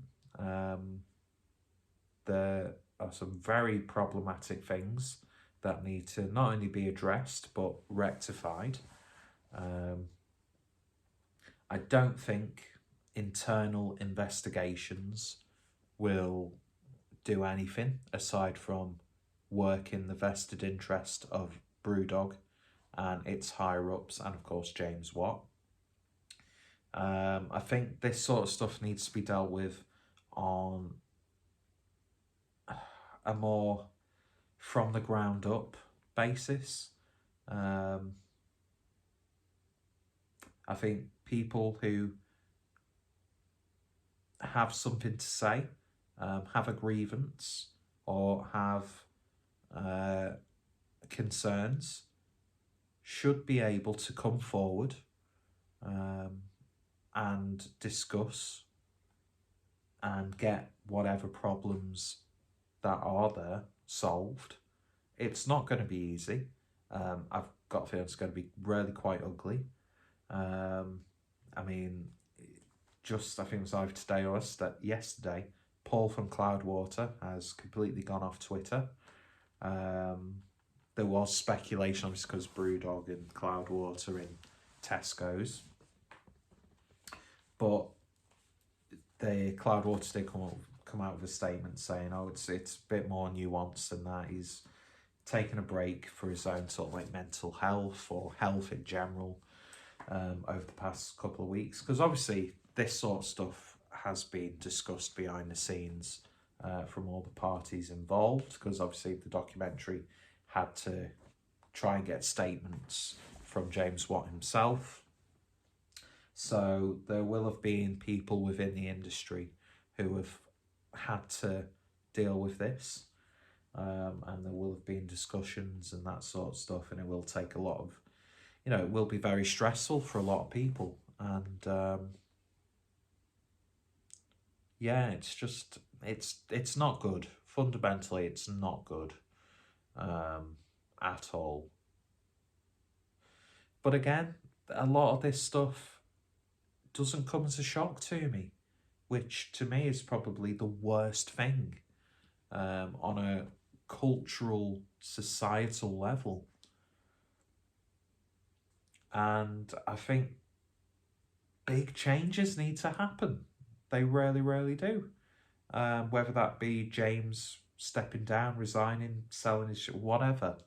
There are some very problematic things that need to not only be addressed but rectified. I don't think internal investigations will do anything aside from work in the vested interest of Brewdog and its higher-ups and, of course, James Watt. I think this sort of stuff needs to be dealt with on a more from the ground up basis. I think people who have something to say, have a grievance or have concerns should be able to come forward and discuss and get whatever problems that are there solved. It's not going to be easy. I've got a feeling it's going to be really quite ugly. I mean, just, I think it was either today or yesterday, Paul from Cloudwater has completely gone off Twitter. There was speculation, obviously, because Brewdog and Cloudwater in Tesco's. But the Cloudwater did come out with a statement saying, oh, it's a bit more nuanced than that. He's taken a break for his own sort of like mental health or health in general over the past couple of weeks. Because obviously this sort of stuff has been discussed behind the scenes from all the parties involved, because obviously the documentary had to try and get statements from James Watt himself. So there will have been people within the industry who have had to deal with this, and there will have been discussions and that sort of stuff, and it will take a lot of, it will be very stressful for a lot of people, and yeah, it's just, it's not good. Fundamentally, it's not good at all. But again, a lot of this stuff doesn't come as a shock to me, which to me is probably the worst thing on a cultural, societal level. And I think big changes need to happen. They really, really do. Whether that be James stepping down, resigning, selling his shit, whatever.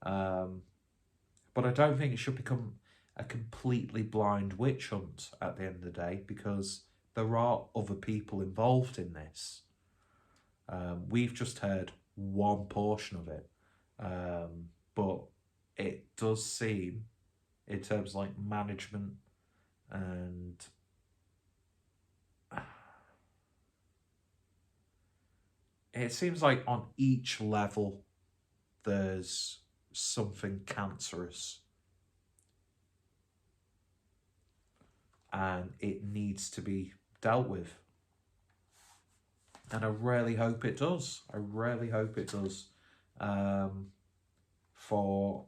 But I don't think it should become a completely blind witch hunt at the end of the day, because there are other people involved in this. We've just heard one portion of it, but it does seem, in terms of like management and it seems like on each level there's something cancerous and it needs to be dealt with. And I really hope it does. I really hope it does, for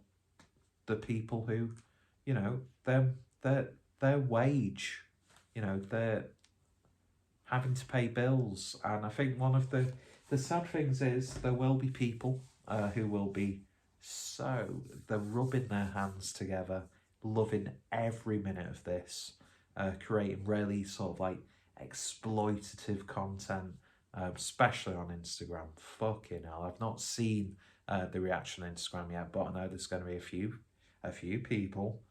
the people who, their wage, they're having to pay bills. And I think one of the sad things is there will be people who will be they're rubbing their hands together, loving every minute of this, creating really sort of like exploitative content, especially on Instagram. Fucking hell, I've not seen the reaction on Instagram yet, but I know there's going to be a few people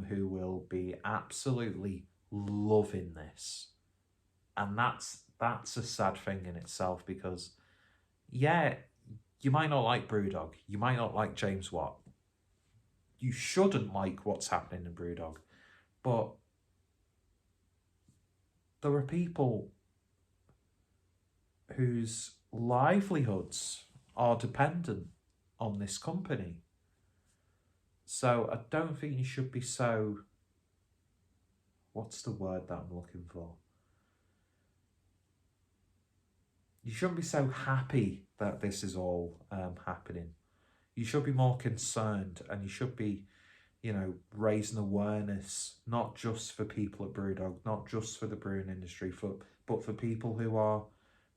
who will be absolutely loving this, and that's a sad thing in itself, because yeah, you might not like Brewdog, you might not like James Watt, you shouldn't like what's happening in Brewdog, but there are people whose livelihoods are dependent on this company. So I don't think you should be so, what's the word that I'm looking for? You shouldn't be so happy that this is all happening. You should be more concerned, and you should be, raising awareness, not just for people at Brewdog, not just for the brewing industry, but for people who are,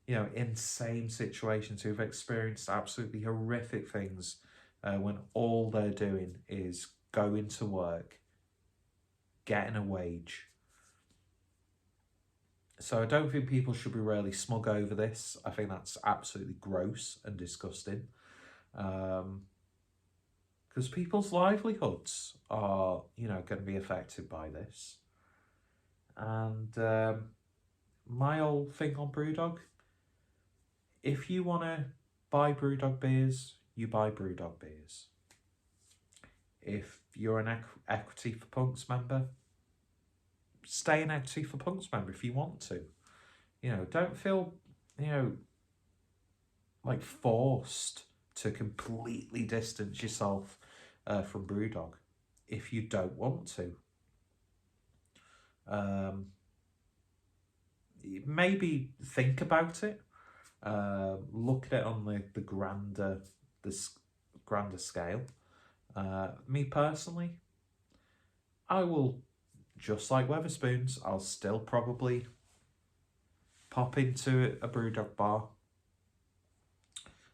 in same situations, who've experienced absolutely horrific things when all they're doing is going to work, getting a wage. So I don't think people should be really smug over this. I think that's absolutely gross and disgusting. Because people's livelihoods are, going to be affected by this. And my whole thing on Brewdog, if you want to buy Brewdog beers, you buy Brewdog beers. If you're an Equity for Punks member, stay an Equity for Punks member if you want to. Don't feel, like forced to completely distance yourself from Brewdog if you don't want to. Maybe think about it. Look at it on the grander scale. Me personally, I will just like Weatherspoons, I'll still probably pop into a Brewdog bar,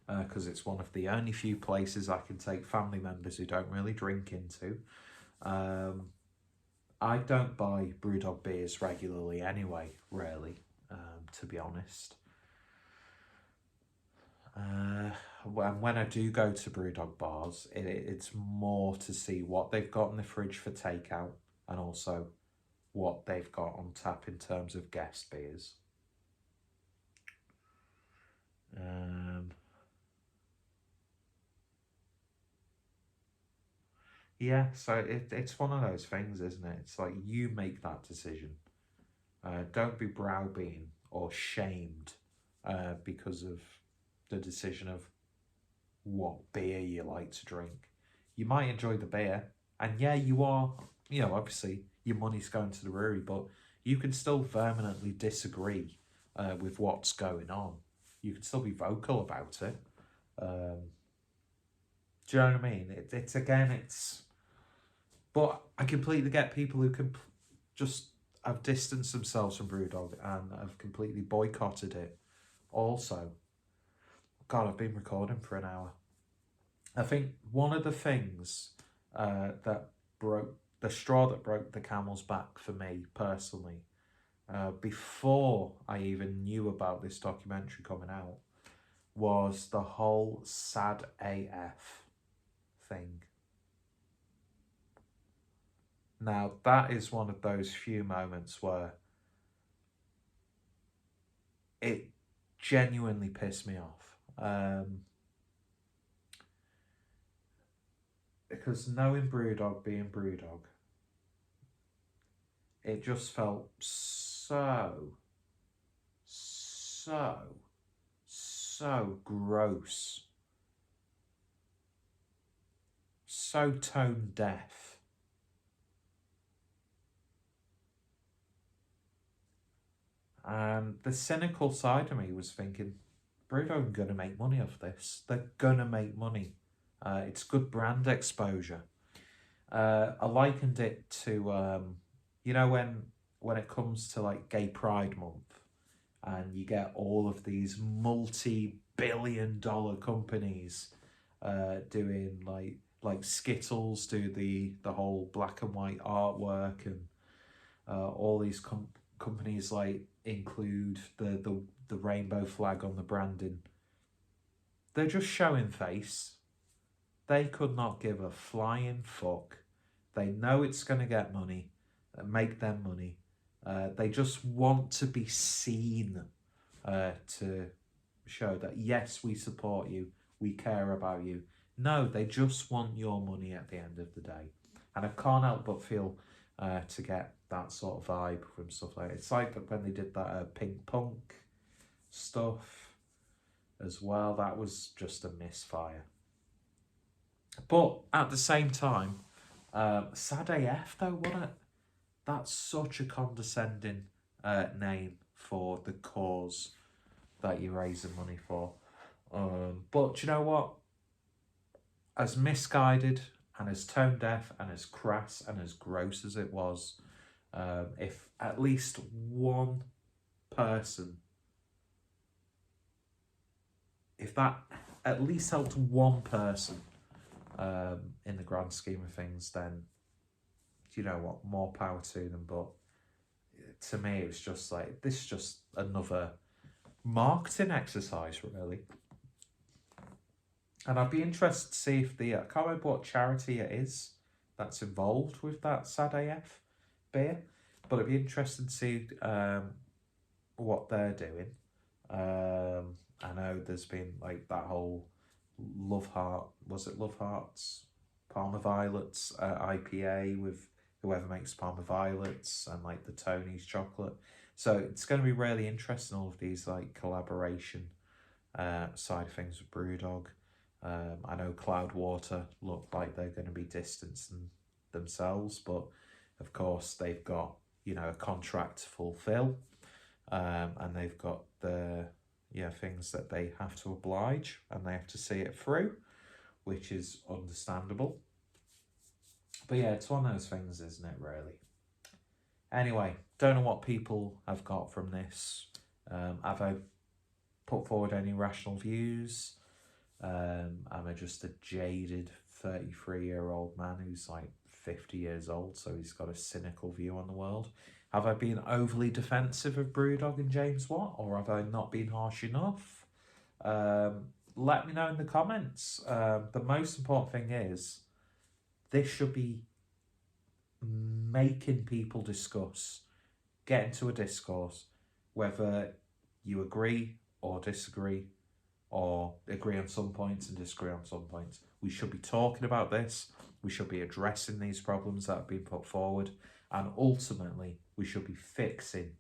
because it's one of the only few places I can take family members who don't really drink into. I don't buy Brewdog beers regularly anyway, really, to be honest. When I do go to Brewdog bars, it's more to see what they've got in the fridge for takeout, and also what they've got on tap in terms of guest beers. Yeah, so it's one of those things, isn't it? It's like, you make that decision. Don't be browbeaten or shamed because of the decision of what beer you like to drink. You might enjoy the beer, and yeah, you are, obviously your money's going to the brewery, but you can still vehemently disagree with what's going on. You can still be vocal about it. Do you know what I mean? It's. But I completely get people who can just have distanced themselves from Brewdog and have completely boycotted it. Also, God, I've been recording for an hour. I think one of the things that broke the straw that broke the camel's back for me personally, before I even knew about this documentary coming out, was the whole sad AF thing. Now, that is one of those few moments where it genuinely pissed me off. Because knowing Brewdog being Brewdog, it just felt so gross. So tone deaf. And the cynical side of me was thinking, Brewdog are going to make money off this. They're going to make money. It's good brand exposure. I likened it to, when it comes to like Gay Pride Month, and you get all of these multi-billion-dollar companies doing like Skittles do the whole black and white artwork, and all these companies like include the rainbow flag on the branding. They're just showing face. They could not give a flying fuck. They know it's going to get money, make them money. They just want to be seen to show that, yes, we support you, we care about you. No, they just want your money at the end of the day. And I can't help but feel to get that sort of vibe from stuff like that. It's like when they did that Pink Punk stuff as well. That was just a misfire. But at the same time, Sad AF though, wasn't it? That's such a condescending name for the cause that you're raising money for. But you know what? As misguided and as tone deaf and as crass and as gross as it was, if at least one person, if that at least helped one person in the grand scheme of things, then you know what, more power to them. But to me, it was just like, this is just another marketing exercise, really. And I'd be interested to see if I can't remember what charity it is that's involved with that Sad AF beer, but I'd be interested to see what they're doing. I know there's been like that whole Love Hearts Parma Violets IPA with whoever makes Parma Violets, and like the Tony's chocolate. So it's going to be really interesting, all of these like collaboration side of things with Brewdog. I know Cloudwater look like they're going to be distancing themselves, but of course they've got, a contract to fulfill, and they've got the things that they have to oblige, and they have to see it through, which is understandable. But yeah, it's one of those things, isn't it, really? Anyway, don't know what people have got from this. Have I put forward any rational views? Am I just a jaded 33-year-old man who's like 50 years old, so he's got a cynical view on the world? Have I been overly defensive of Brewdog and James Watt, or have I not been harsh enough? Let me know in the comments. The most important thing is, this should be making people discuss, get into a discourse, whether you agree or disagree, or agree on some points and disagree on some points. We should be talking about this. We should be addressing these problems that have been put forward, and ultimately we should be fixing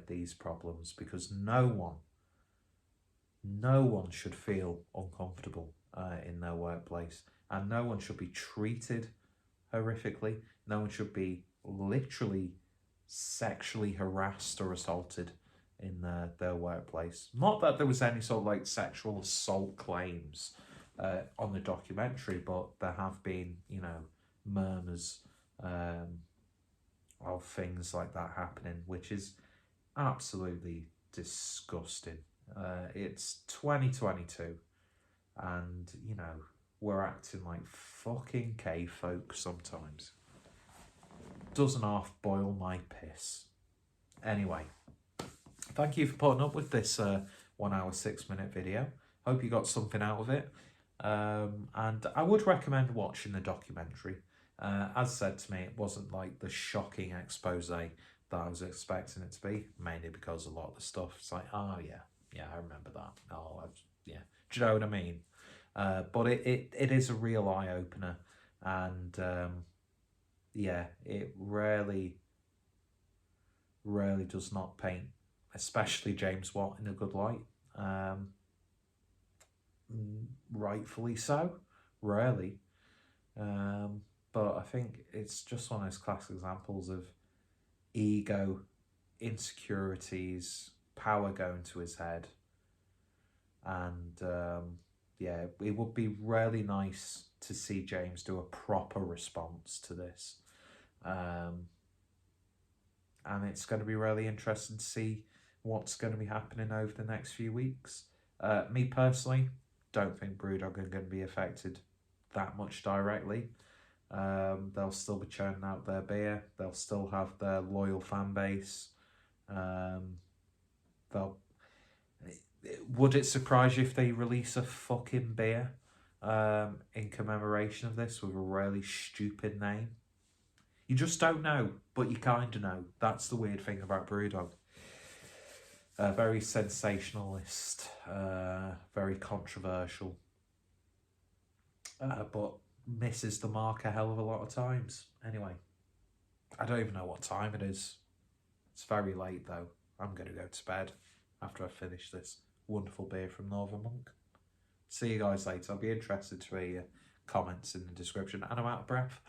these problems, because no one should feel uncomfortable in their workplace, and no one should be treated horrifically. No one should be literally sexually harassed or assaulted in their workplace. Not that there was any sort of like sexual assault claims on the documentary, but there have been, you know, murmurs of things like that happening, which is absolutely disgusting. It's 2022, and you know, we're acting like fucking cave folk sometimes. Doesn't half boil my piss. Anyway, thank you for putting up with this 1 hour 6 minute video. Hope you got something out of it. And I would recommend watching the documentary. As said to me, it wasn't like the shocking expose that I was expecting it to be, mainly because a lot of the stuff, it's like, oh yeah, I remember that. Oh, yeah. Do you know what I mean? But it is a real eye-opener, and yeah, it really does not paint, especially James Watt, in a good light. Rightfully so, really. But I think it's just one of those classic examples of ego, insecurities, power going to his head. And yeah, it would be really nice to see James do a proper response to this. And it's going to be really interesting to see what's going to be happening over the next few weeks. Me personally, don't think Brewdog are going to be affected that much directly. They'll still be churning out their beer. They'll still have their loyal fan base. Would it surprise you if they release a fucking beer in commemoration of this with a really stupid name? You just don't know, but you kind of know. That's the weird thing about Brewdog. Very sensationalist, very controversial, but misses the mark a hell of a lot of times. Anyway, I don't even know what time it is. It's very late though. I'm going to go to bed after I finish this wonderful beer from Northern Monk. See you guys later. I'll be interested to hear your comments in the description, and I'm out of breath.